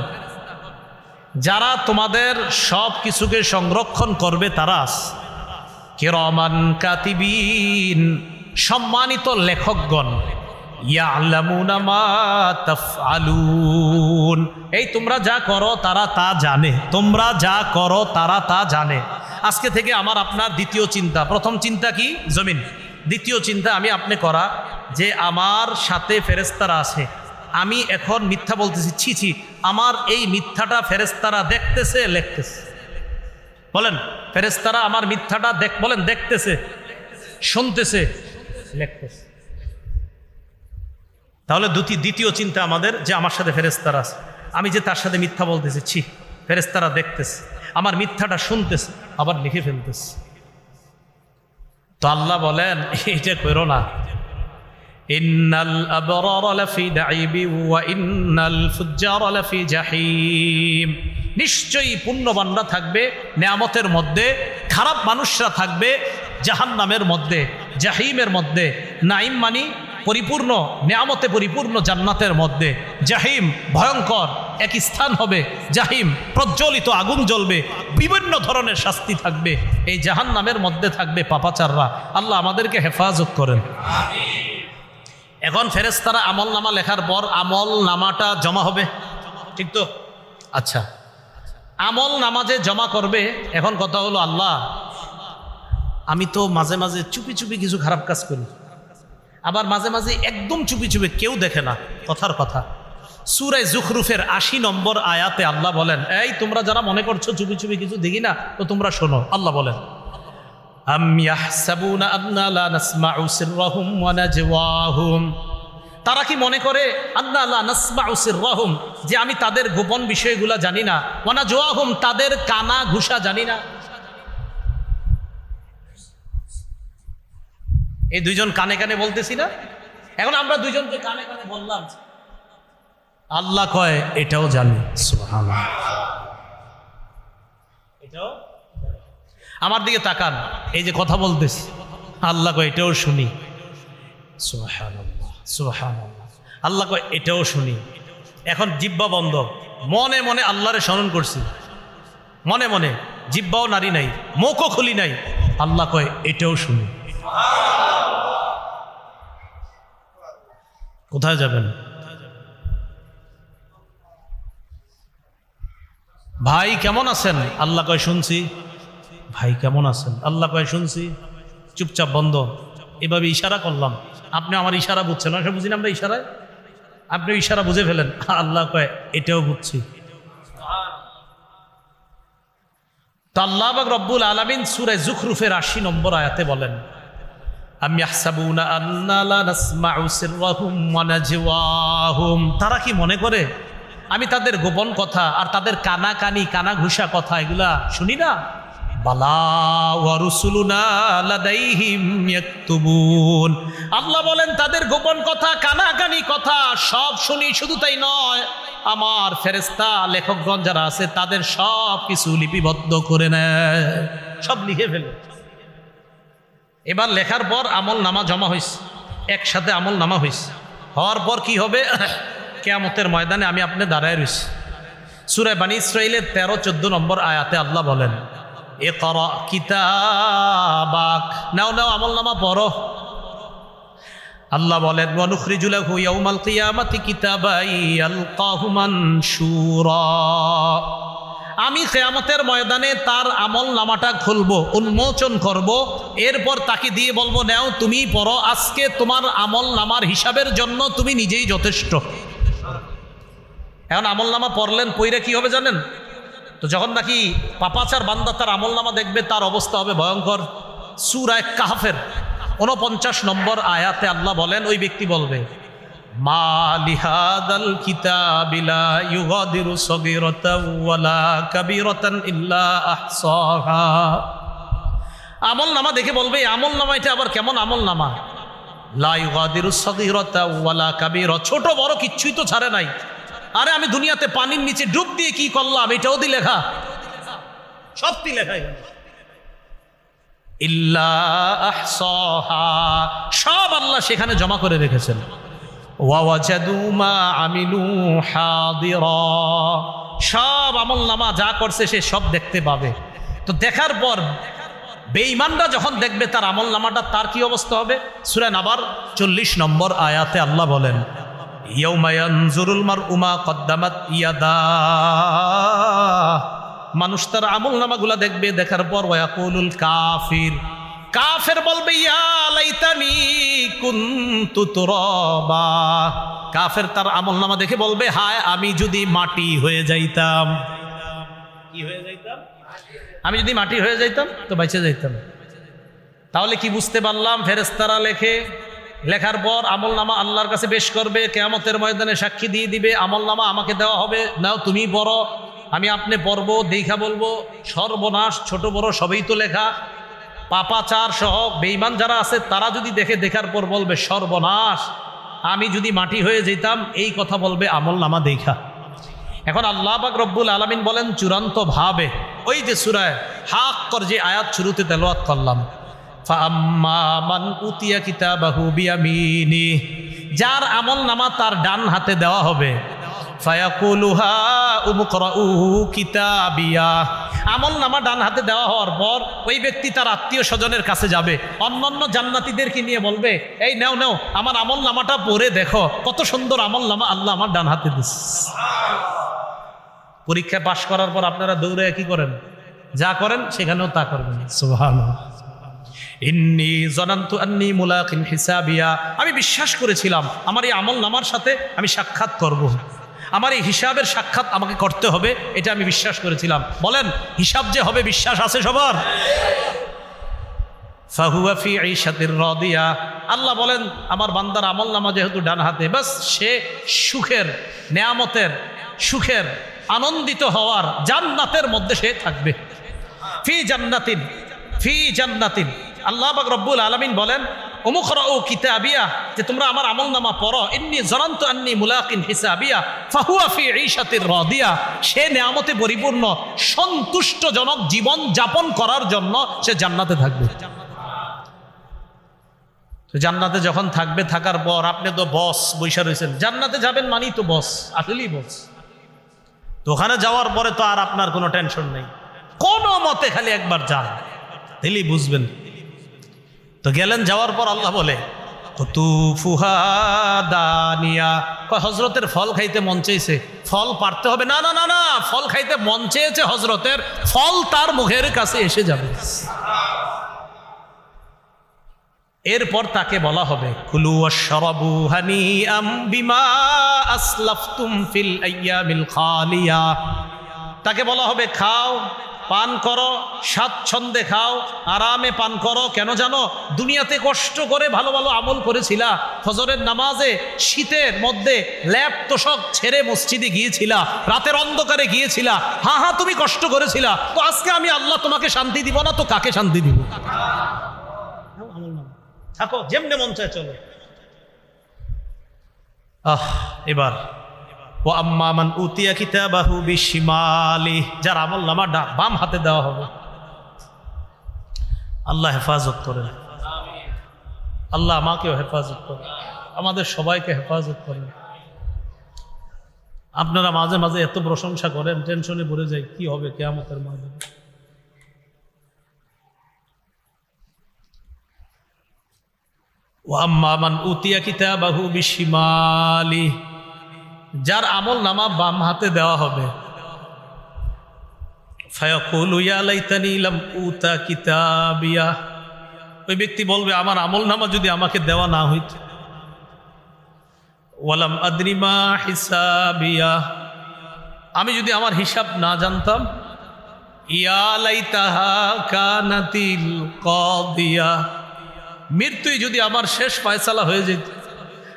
S1: যারা তোমাদের সব কিছুকে সংরক্ষণ করবে। তারা কিরামান কাতিবিন, সম্মানিত লেখকগণ, ইয়ালামুনা মা তাফআলুন, এই তোমরা যা করো তারা তা জানে। তোমরা যা করো তারা তা জানে। আজকে থেকে আমার আপনার দ্বিতীয় চিন্তা, প্রথম চিন্তা কি? জমিন। দ্বিতীয় চিন্তা আমি আপনি করা যে আমার সাথে ফেরেশতারা আছে, আমি এখন মিথ্যা বলতেছি, ছি ছি, আমার এই মিথ্যাটা ফেরেশতারা দেখতেছে, লিখতেছে। বলেন, ফেরেশতারা আমার মিথ্যাটা বলেন দেখতেছে, শুনতেছে, লিখতেছে। তাহলে দ্বিতীয় চিন্তা আমাদের যে আমার সাথে ফেরেশতারা আছে, আমি যে তার সাথে মিথ্যা বলতেছি, ছি, ফেরেশতারা দেখতেছে, আমার মিথ্যাটা শুনতেছে, আবার লিখে ফেলতেছে। তো আল্লাহ বলেন এটা করো না। ইন্নাল আবরারা লাফি নাঈমি ওয়া ইন্নাল ফুজ্জারা লাফি জাহিম। নিশ্চয়ই পুণ্যবানরা থাকবে নেয়ামতের মধ্যে, খারাপ মানুষরা থাকবে জাহান্নামের মধ্যে, জাহিমের মধ্যে। নাঈম মানি পরিপূর্ণ নেয়ামতে পরিপূর্ণ জান্নাতের মধ্যে, জাহিম ভয়ঙ্কর এক স্থান হবে, জাহিম প্রজ্বলিত আগুন জ্বলবে, বিভিন্ন ধরনের শাস্তি থাকবে, এই জাহান্নামের মধ্যে থাকবে পাপাচাররা। আল্লাহ আমাদেরকে হেফাজত করেন। এখন ফেরেশতারা আমল নামা লেখার পর আমল নামাটা জমা হবে, ঠিক তো? আচ্ছা, আমল নামা যে জমা করবে, এখন কথা হলো আল্লাহ আমি তো মাঝে মাঝে চুপি চুপি কিছু খারাপ কাজ করি, আবার মাঝে মাঝে একদম চুপি চুপি, কেউ দেখে না। কথার কথা, সূরা যুখরুফের ৮০ নম্বর আয়াতে আল্লাহ বলেন, এই তোমরা যারা মনে করছো চুপি চুপি কিছু দেখি না, তো তোমরা শোনো। আল্লাহ বলেন, আম ইয়াহসাবুনা আন্না লা নাসমাউ সিররাহুম ওয়া নাজওয়াহুম। তারা কি মনে করে আন্না লা নাসমাউ সিররাহুম, যে আমি তাদের গোপন বিষয়গুলো জানি না, ওয়া নাজওয়াহুম, তাদের কানা ঘুষা জানি না। এই দুইজন কানে কানে বলতেছি না, এখন আমরা দুইজন যে কানে কানে বললাম, আল্লাহ কয় এটাও জানি। সুবহানাল্লাহ। এটাও আমার দিকে তাকান, এই যে কথা বলতেছি, আল্লাহ কয় এটাও শুনি। সুবহানাল্লাহ, সুবহানাল্লাহ। আল্লাহ কয় এটাও শুনি। এখন জিহ্বা বন্ধ, মনে মনে আল্লাহরে স্মরণ করছি, মনে মনে, জিহ্বাও নারী নাই, মুখও খুলি নাই। আল্লাহ কয় এটাও শুনি। কোথায় যাবেন? ভাই কেমন আছেন? আল্লাহ কয় শুনছি। ভাই কেমন আছেন? আল্লাহ কয় শুনছি। চুপচাপ বন্ধ। এভাবে ইশারা করলাম, আপনি আমার ইশারা বুঝছেন না, বুঝি না আমরা ইশারায়, আপনি ইশারা বুঝে ফেলেন। আল্লাহ কয় এটাও বুঝছি। তো আল্লাহ পাক রব্বুল আলামিন সূরা যুখরুফের ৮০ নম্বর আয়াতে বলেন, আম ইয়াহসাবুনা আন্না লা নাসমাউ সিররাহুম ওয়া নাজওয়াহুম। তারা কি মনে করে আমি তাদের গোপন কথা আর তাদের কানাকানি কানা ঘুষা কথা এগুলা শুনি না? বালা ওয়া রুসুলুনা লাদাইহিম ইয়াকতুবুন। আল্লাহ বলেন তাদের গোপন কথা, কানাকানি কথা সব শুনি। শুধু তাই নয়, আমার ফেরেশতা লেখকগণ যারা আছে তাদের সব কিছু লিপিবদ্ধ করে নেয়, সব লিখে ফেলে। এবার লেখার পর আমল নামা জমা হয়েছে, একসাথে আমল নামা হয়েছে। হওয়ার পর কি হবে? কিয়ামতের ময়দানে আমি আপনি দাঁড়ায় রয়েছি। সূরা বানী ইসরাঈলের 13-14 নম্বর আয়াতে আল্লাহ বলেন, ইকরা কিতাবাক, নাও নাও আমল নামা পড়ো। আল্লাহ বলেন, ওয়া নুখরিজু লাহু ইয়াউমাল কিয়ামাতি কিতাবান ইয়ালকাহু মানশুরা। আমি কিয়ামতের ময়দানে তার আমল নামাটা খুলবো, উন্মোচন করব, এরপর তাকে দিয়ে বলবো, নাও তুমি পড়ো, আজকে তোমার আমল নামার হিসাবের জন্য তুমি নিজেই যথেষ্ট। এখন আমল নামা পড়লেন, পইরা কি হবে জানেন? তো যখন নাকি পাপাচার বান্দা তার আমল নামা দেখবে, তার অবস্থা হবে ভয়ঙ্কর। সূরা কাহফের 49 নম্বর আয়াতে আল্লাহ বলেন, ওই ব্যক্তি বলবে, মা লিহাদাল কিতাবি লা ইউগাদিরু সগীরাতান ওয়ালা কাবীরাতান ইল্লা আহসাহা। আমল নামা দেখে বলবে, আমল নামা এটা আবার কেমন আমল নামা? লা ইউগাদিরু সগীরাতান ওয়ালা কাবীরা, ছোট বড় কিচ্ছুই তো ছাড়ে নাই। আরে আমি দুনিয়াতে পানির নিচে ডুব দিয়ে কি করলাম, এটাও দি লেখা, সবটি লেখাই ইল্লা আহসাহা, সব আল্লাহ সেখানে জমা করে রেখেছেন। ওয়া ওয়াজাদু মা আমিলু হাদিরা, সব আমল নামা যা করছে সে সব দেখতে পাবে। তো দেখার পর বেঈমানরা যখন দেখবে তার আমল নামাটা, তার কি অবস্থা হবে? সূরা নাবার 40 নম্বর আয়াতে আল্লাহ বলেন, ইয়াউমা ইয়ানজুরুল মারউ মা কদ্দামাত ইয়াদা, মানুষ তার আমল নামাগুলা দেখবে, দেখার পর ওয়াকুলুল কাফির, কাফের বলবে, ইয়া লাইতানি কুনতু তুরাবা। কাফের তার আমলনামা দেখে বলবে, হায় আমি যদি মাটি হয়ে যাইতাম। কি হয়ে যাইতাম? আমি যদি মাটি হয়ে যাইতাম তো বেঁচে যাইতাম। তাহলে কি বুঝতে পারলাম? ফেরেশতারা লেখার পর আমলনামা আল্লাহর কাছে পেশ করবে, কিয়ামতের ময়দানে সাক্ষী দিয়ে দিবে, আমলনামা আমাকে দেওয়া হবে, নাও তুমি পড়ো, আমি আপনি পড়বো, দেখা বলবো সর্বনাশ, ছোট বড় সবই তো লেখা। পাপাচার সহ বেঈমান যারা আছে তারা যদি দেখার পর বলবে সর্বনাশ, আমি যদি মাটি হয়ে যেতাম, এই কথা বলবে আমলনামা দেখা। এখন আল্লাহ পাক রব্বুল আলামিন বলেন চূড়ান্ত ভাবে, ওই যে সূরা হাক্কর যে আয়াত শুরুতে তেলাওয়াত করলাম, ফাআম্মা মান উতিয়া কিতাবাহু বিয়ামিনি, যার আমলনামা তার ডান হাতে দেওয়া হবে, ফায়াকুলু হা উমকরাউ কিতাবিয়া, আমলনামা ডান হাতে দেওয়া হওয়ার পর ওই ব্যক্তি তার আত্মীয় স্বজনের কাছে যাবে, অন্যান্য জান্নাতীদেরকে নিয়ে বলবে, এই নাও আমার আমলনামাটা পড়ে দেখো, কত সুন্দর আমলনামা আল্লাহ আমার ডান হাতে দিচ্ছে। পরীক্ষা পাশ করার পর আপনারা দৌড়ে কি করেন? যা করেন সেখানেও তা করবেন। সুবহানাল্লাহ। ইন্নী জানান্তু আন্নী মুলাকিন হিসাবিয়া, আমি বিশ্বাস করেছিলাম আমার এই আমলনামার সাথে আমি সাক্ষাৎ করব, আমার এই হিসাবের সাক্ষাৎ আমাকে করতে হবে, এটা আমি বিশ্বাস করেছিলাম। বলেন হিসাব যে হবে বিশ্বাস আছে সবার? ফাহুয়া ফি ঈশাতির রাদিয়া, আল্লাহ বলেন আমার বান্দার আমলনামা যেহেতু ডান হাতে, বাস সে সুখের, নেয়ামতের, সুখের, আনন্দিত হওয়ার জান্নাতের মধ্যে সে থাকবে। ফি জান্নাতিন। আল্লাহ পাক রব্বুল আলামিন বলেন উমকরাউ কিতাবিয়া, যে তোমরা আমার আমলনামা পড়ো, ইন্নী জানান্তু আন্নী মুলাকিন হিসাবিয়া ফাহুয়া ফি ঈশাতির রাদিয়া, সে নেয়ামতে পরিপূর্ণ সন্তুষ্টজনক জীবন যাপন করার জন্য সে জান্নাতে থাকবে। তো জান্নাতে যখন থাকবে, থাকার পর আপনি তো বস বৈশা রয়েছেন, জান্নাতে যাবেন মানেই তো বস, আসলেই বস। তো ওখানে যাওয়ার পরে তো আর আপনার কোনো টেনশন নেই, কোনো মতে খালি একবার যান, দিলেই বুঝবেন। তো গেলেন, যাওয়ার পর আল্লাহ বলে কুতুফুহা দানিয়া, হজরতের ফল খাইতে মন চেয়েছে, ফল পারতে হবে না, না না না, ফল খাইতে মন চেয়েছে হজরতের, ফল তার মুখের কাছে এসে যাবে। এরপর তাকে বলা হবে কুলু ওয়াশরাবু হানিআম বিমা আসলাফতুম ফিল আইয়ামিল খালিয়া, তাকে বলা হবে খাও, পান করো, স্বাচ্ছন্দ্যে খাও, আরামে পান করো। কেন জানো? দুনিয়াতে কষ্ট করে ভালো ভালো আমল করেছিলা, ফজরের নামাজে শীতের মধ্যে ল্যাপ তোষক ছেড়ে মসজিদে গিয়েছিলা, রাতের অন্ধকারে গিয়েছিলা, হ্যাঁ তুমি কষ্ট করেছিলা, তো আজকে আমি আল্লাহ তোমাকে শান্তি দিব না তো কাকে শান্তি দিব? থাকো যেমনে মন চায় চলো। এবার ও আম্মা মান উতিয়া কিতাবাহু বিশিমালি, যার আমলনামা বাম হাতে দেওয়া হবে। আল্লাহ হেফাজত করেন, আল্লাহ আমাকেও হেফাজত করেন, আমাদের সবাইকে হেফাজত করেন। আপনারা মাঝে মাঝে এত প্রশংসা করেন, টেনশনে পড়ে যায় কি হবে কিয়ামতের মাঝে। ও আম্মা মান উতিয়া কিতাবাহু বিশিমালি, যার আমলনামা বাম হাতে দেওয়া হবে, ফায়াকুলু ইয়া লাইতানি লাম উতা কিতাবিয়া, ওই ব্যক্তি বলবে আমার আমলনামা যদি আমাকে দেওয়া না হইত। ওয়ালাম আদরি মা হিসাবিয়া, আমি যদি আমার হিসাব না জানতাম। ইয়া লাইতাহা কানাতিল কাদিয়া, মৃত্যুই যদি আমার শেষ ফয়সালা হয়ে যেত,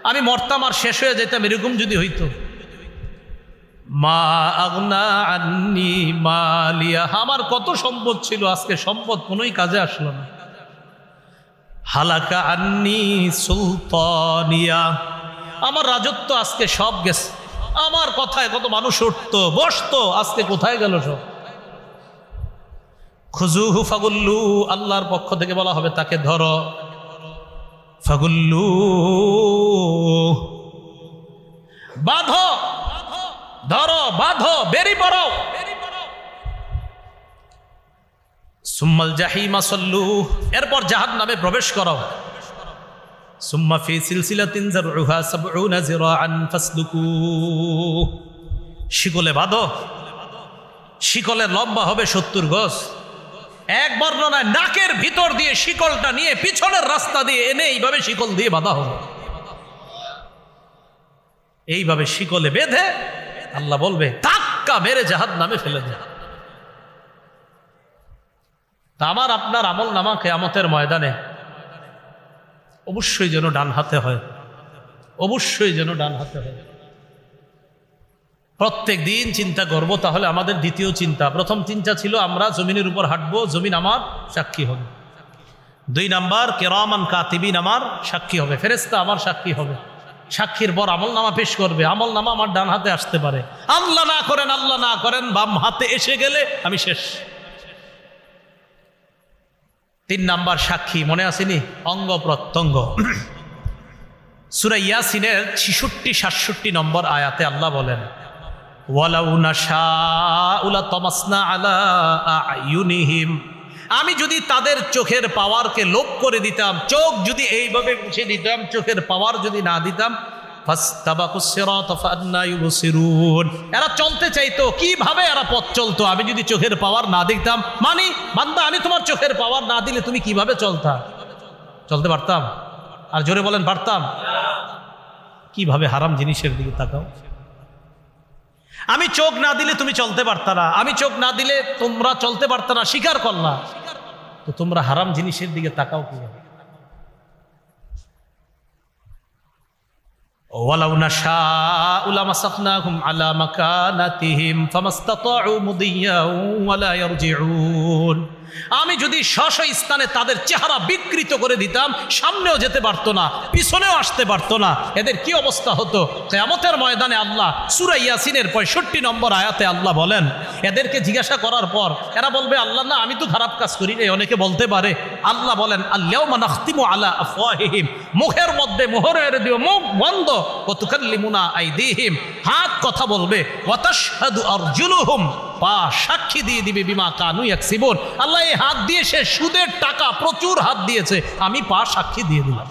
S1: আমি মরতাম আর শেষ হয়ে যেতাম, এরকম যদি হইতো। মা আগনা আন্নি মালিয়া, আমার কত সম্পদ ছিল, আজকে সম্পদ কোনোই কাজে আসলো না। হালাকা আন্নি সুলতানিয়া, আমার রাজত্ব আজকে সব গেছে, আমার কথায় কত মানুষ উঠতো বসতো, আজকে কোথায় গেল সব। খুজুহু ফাগুল্লু, আল্লাহর পক্ষ থেকে বলা হবে তাকে ধরো, ফাগুল্লু বাঁধো, ধরো বাঁধো, বেরি পড়ো। সুম্মাল জাহিমা সাল্লু, এরপর জাহান্নামে প্রবেশ করো। সুম্মা ফি সিলসিলাতিন যারউহা ৭০ যিরাআন ফাসলুকু, শিকলে বাঁধো, শিকলের লম্বা হবে ৭০ গজ, এক বর্ণনায় নাকের ভিতর দিয়ে শিকলটা নিয়ে পিছনের রাস্তা দিয়ে এনে এইভাবে শিকল দিয়ে বাঁধা হবে, এইভাবে শিকলে বেঁধে আল্লাহ বলবে ধাক্কা মেরে জাহান্নামে ফেলে দেয়। তা আমার আপনার আমল নামা কিয়ামতের ময়দানে অবশ্যই যেন ডান হাতে হয়, অবশ্যই যেন ডান হাতে হয়। প্রত্যেক দিন চিন্তা করব। তাহলে আমাদের দ্বিতীয় চিন্তা, প্রথম চিন্তা ছিল আমরা জমিনের উপর হাঁটবো, জমিন আমার সাক্ষী হবে। 2 নাম্বার, কিরামান কাতিবিন আমার সাক্ষী হবে, ফেরেশতা আমার সাক্ষী হবে। সাক্ষীর পর আমল নামা পেশ করবে, আমল নামা আমার ডান হাতে আসতে পারে। আল্লাহ না করেন বাম হাতে এসে গেলে আমি শেষ। 3 নাম্বার সাক্ষী মনে আসেনি? অঙ্গ প্রত্যঙ্গ। সূরা ইয়াসিনের 66-67 নম্বর আয়াতে আল্লাহ বলেন, ওয়ালাউ নাশাউ লাতামাসনা আলা আয়ুনিহিম, আমি যদি তাদের চোখের পাওয়ারকে লোপ করে দিতাম, চোখ যদি এইভাবে মুছে দিতাম, চোখের পাওয়ার যদি না দিতাম, ফাসতাবাকুস সিরাত ফাআন্না ইউবসিরুন, এরা চলতে চাইতো কিভাবে, এরা পথ চলতো আমি যদি চোখের পাওয়ার না দিতাম। মানে বান্দা, আমি তোমার চোখের পাওয়ার না দিলে তুমি কিভাবে চলতে পারতাম? আর জোরে বলেন পারতাম? কিভাবে হারাম জিনিসের দিকে তাকাও। আমি চোখ না দিলে তুমি চলতে পারতা না, আমি চোখ না দিলে তোমরা চলতে পারতা না, স্বীকার করলা, তো তোমরা হারাম জিনিসের দিকে তাকাও কিভাবে? ওয়ালাউ নাশাউ লামাসাখনাহুম আলা মাকানাতিহিম ফামাসতাতাউ মুদিয়্যাও ওয়ালা ইয়ারজিউন, আমি যদি স্ব স্থানে তাদের চেহারা বিকৃত করে দিতাম, সামনেও যেতে পারতো না, পিছনেও আসতে পারতো না, এদের কি অবস্থা হতো? কিয়ামতের ময়দানে আল্লাহ সূরা ইয়াসিনের 65 নম্বর আয়াতে আল্লাহ বলেন, এদেরকে জিজ্ঞাসা করার পর এরা বলবে আল্লাহ না, আমি তো খারাপ কাজ করি নাই। অনেকে বলতে পারে, আল্লাহ বলেন আল-ইয়াওমা নাখতিমু আলা আফওয়াহিহিম, মুখের মধ্যে মোহর মেরে দিও, মুখ বন্ধ, ওয়া তুকাল্লিমুনা আইদিহিম, হাত কথা বলবে, ওয়া তাশহাদু আরজুলুহুম, পা সাক্ষী দিয়ে দিবে, বিমা কানু ইয়াকসিবুন, আল্লাহ এই হাত দিয়ে সে সুদের টাকা প্রচুর হাত দিয়েছে, আমি পা সাক্ষী দিয়ে দিলাম,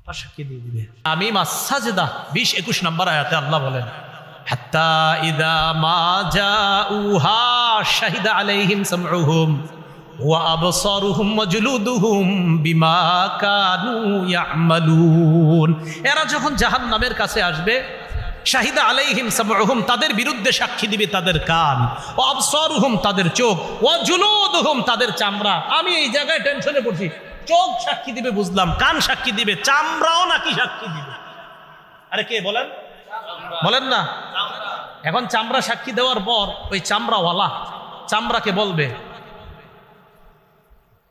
S1: পা সাক্ষী দিয়ে দিবে। আমি সাজদা 20-21 নম্বর আয়াতে আল্লাহ বলেন, হাত্তা ইযা মা জাউহা শাহিদা আলাইহিম সামউহুম ওয়া আবসারুহুম ওয়া জুলুদুহুম বিমা কানু ইয়ামালুন, এরা যখন জাহান্নামের কাছে আসবে, শাহিদা আলাইহিম সামউহুম, তাদের বিরুদ্ধে সাক্ষী দিবে তাদের কান, ও আবসারুহুম, তাদের চোখ, ও জুলুদুহুম, তাদের চামড়া। আমি এই জায়গায় টেনশনে পড়ছি, চোখ সাক্ষী দিবে বুঝলাম, কান সাক্ষী দিবে, চামড়াও নাকি সাক্ষী দিবে? আরে কে বলেন? বলেন না। এখন চামড়া সাক্ষী দেওয়ার পর ওই চামড়াওয়ালা চামড়াকে বলবে,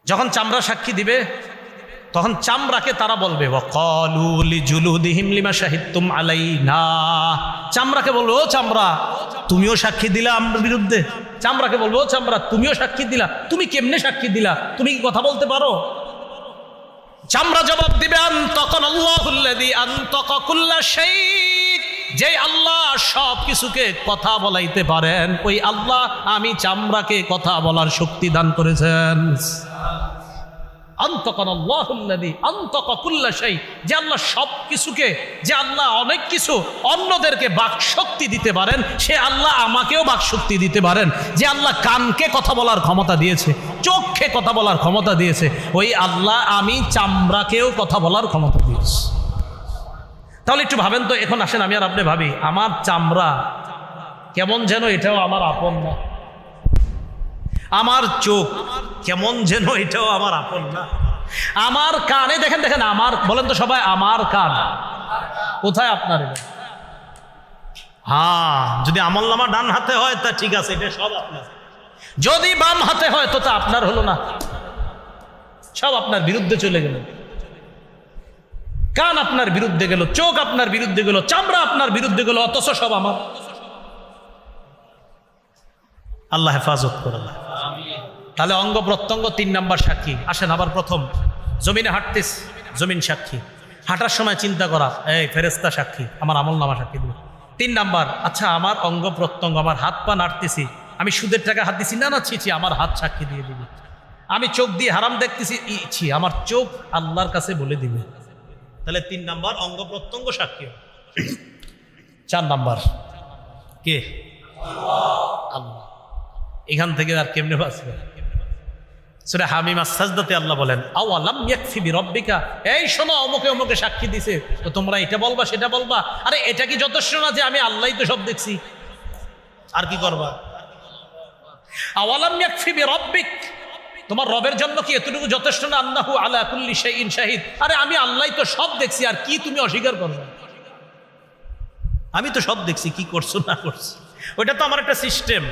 S1: যখন চামড়া সাক্ষী দিবে তখন চামড়াকে তারা বলবে, ওয়াকালু লিজুলুদিহিম লিমা শাহিদতুম আলাইনা, চামড়াকে বলবে ও চামড়া তুমিও সাক্ষী দিলা আমার বিরুদ্ধে। চামড়াকে বলবে ও চামড়া তুমিও সাক্ষী দিলা, তুমি কেমনে সাক্ষী দিলা, তুমি কি কথা বলতে পারো? চামড়া জবাব দিবে, আনতাকাল্লাহুল্লাযী আনতাকা কুল্লা শাই, যে আল্লাহ সব কিছুকে কথা বলাইতে পারেন, ওই আল্লাহ আমি চামড়াকে কথা বলার শক্তি দান করেছেন। আনতাকাল্লাহুল্লাযী আনতাকা কুল্লা শাই, যে আল্লাহ সব কিছুকে, যে আল্লাহ অনেক কিছু অন্যদেরকে বাকশক্তি দিতে পারেন, সে আল্লাহ আমাকেও বাকশক্তি দিতে পারেন। যে আল্লাহ কানকে কথা বলার ক্ষমতা দিয়েছে, চোখকে কথা বলার ক্ষমতা দিয়েছে, ওই আল্লাহ আমি চামড়াকেও কথা বলার ক্ষমতা দিয়েছি। তাহলে একটু ভাবেন তো, এখন আসেন আমি আর আপনি ভাবি, আমার চামড়া কেমন যেন এটাও আমার আপন না, আমার চোখ কেমন যেন এটাও আমার আপন না, আমার কানে দেখেন দেখেন আমার, বলেন তো সবাই, আমার কান কোথায়? আপনার। হ্যাঁ, যদি আমলনামা ডান হাতে হয় তা ঠিক আছে, এটা সব আপনার। যদি বাম হাতে হয় তো তা আপনার হলো না, সব আপনার বিরুদ্ধে চলে গেল। কান আপনার বিরুদ্ধে গেল, চোখ আপনার বিরুদ্ধে গেল, চামড়া আপনার বিরুদ্ধে গেল, অথচ সব আমার। আল্লাহ হেফাজত করে। তাহলে অঙ্গ প্রত্যঙ্গ 3 নাম্বার সাক্ষী। আসেন আবার প্রথম, জমিনে হাঁটতিস, জমিন সাক্ষী, হাঁটার সময় চিন্তা করা, এই ফেরেশতা সাক্ষী, আমার আমলনামা সাক্ষী দিবে। 3 নাম্বার, আচ্ছা আমার অঙ্গ প্রত্যঙ্গ, আমার হাত পা নাড়তেছি, আমি সুদের টাকা হাত দিছি, না ছি, আমার হাত সাক্ষী দিয়ে দিবে। আমি চোখ দিয়ে হারাম দেখতেছি, আমার চোখ আল্লাহর কাছে বলে দিবে। তাহলে 3 নাম্বার অঙ্গ প্রত্যঙ্গ সাক্ষী। 4 নাম্বার কে? আল্লাহ। এখান থেকে আর কেমনে বাঁচবে? সূরা হামিম আস-সাজদাতে আল্লাহ বলেন, আওয়ালাম ইয়াকফি বিরাব্বিকা, এই শোনো, অমুকে অমুকে সাক্ষী দিছে, তো তোমরা এটা বলবা সেটা বলবা? আরে এটা কি যথেষ্ট না যে আমি আল্লাহই তো সব দেখছি? আর কি করবা? আওয়ালাম ইয়াকফি বিরাব্বিক, তোমার রবের জন্য কি এতটুকু যথেষ্ট না? আন্নাহু আলা কুল্লি শাইইন শাহিদ, আরে আমি আল্লাহই তো সব দেখছি, আর কি তুমি অস্বীকার করবে? আমি তো সব দেখছি, কি করছো না করছো ওইটা তো আমার একটা সিস্টেম।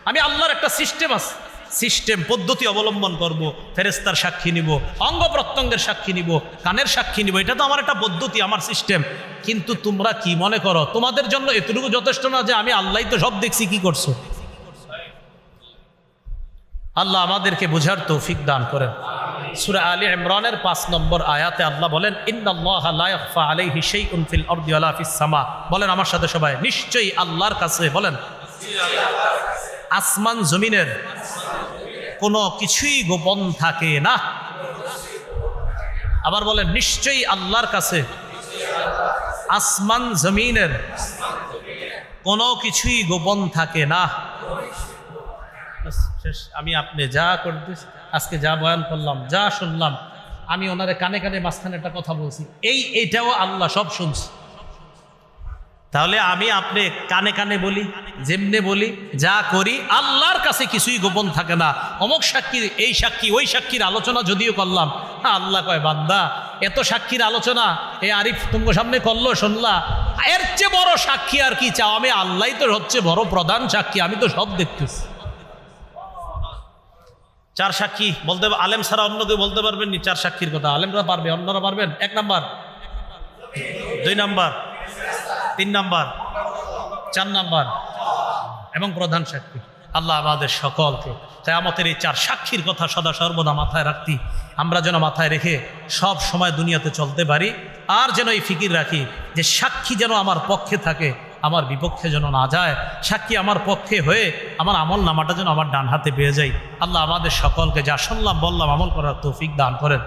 S1: আমি আল্লাহর একটা সিস্টেম আছে, সিস্টেম পদ্ধতি অবলম্বন করব, ফেরেশতার সাক্ষী নিব, অঙ্গ প্রত্যঙ্গের সাক্ষী নিব, কানের সাক্ষী নিব, এটা তো আমার একটা পদ্ধতি, আমার সিস্টেম। কিন্তু তোমরা কি মনে করো তোমাদের জন্য এতটুকু যথেষ্ট না যে আমি আল্লাহই তো সব দেখছি, কি করছো? আল্লাহ আমাদেরকে বুঝার তৌফিক দান করেন। সূরা আলী ইমরানের 5 নম্বর আয়াতে আল্লাহ বলেন, ইন্নাল্লাহা লা ইয়াখফা আলাইহি শাইউন ফিল আরদি ওয়ালা ফিস সামা। বলেন আমার সাথে সবাই, নিশ্চয়ই আল্লাহর কাছে, বলেন আসমান জমিনের কোনো কিছুই গোপন থাকে না। আবার বলেন, নিশ্চয়ই আল্লাহর কাছে আসমান জমিনের কোনো কিছুই গোপন থাকে না। শেষ। আমি আপনি যা করতে আজকে যা বয়ান করলাম, যা শুনলাম, আমি ওনারে কানে কানে মাঝখানে একটা কথা বলছি, এইটাও আল্লাহ সব শুনছে। তাহলে আমি আপনি কানে কানে বলি, যেমনে বলি, যা করি, আল্লাহর কাছে কিছুই গোপন থাকে না। অমুক সাক্ষী, এই সাক্ষী, ওই সাক্ষীর আলোচনা যদিও করলাম, আল্লাহ কয়, বান্দা এত সাক্ষীর আলোচনা এই আরিফ তোমার সামনে করলো, শুনলা, এর চেয়ে বড় সাক্ষী আর কি চাও? আমি আল্লাহই তো হচ্ছে বড় প্রধান সাক্ষী, আমি তো সব দেখতেছি। 4 সাক্ষী বলতে, আলেম ছাড়া অন্য কেউ বলতে পারবেন নি 4 সাক্ষীর কথা? আলেমরা পারবে, অন্যরা পারবেন? 1 নাম্বার, 2 নাম্বার, 3 নাম্বার, 4 নাম্বার, এবং প্রধান সাক্ষী। আল্লাহ আমাদের সকলকে কিয়ামতের এই 4 সাক্ষীর কথা সদা সর্বদা মাথায় রাখতে, আমরা যেন মাথায় রেখে সব সময় দুনিয়াতে চলতে পারি। আর যেন এই ফিকির রাখি যে সাক্ষী যেন আমার পক্ষে থাকে, আমার বিপক্ষে যেন না যায়। সাক্ষী আমার পক্ষে হয়ে আমার আমল নামাটা যেন আমার ডান হাতে পেয়ে যায়। আল্লাহ আমাদের সকলকে যা শুনলাম বললাম আমল করার তৌফিক দান করেন।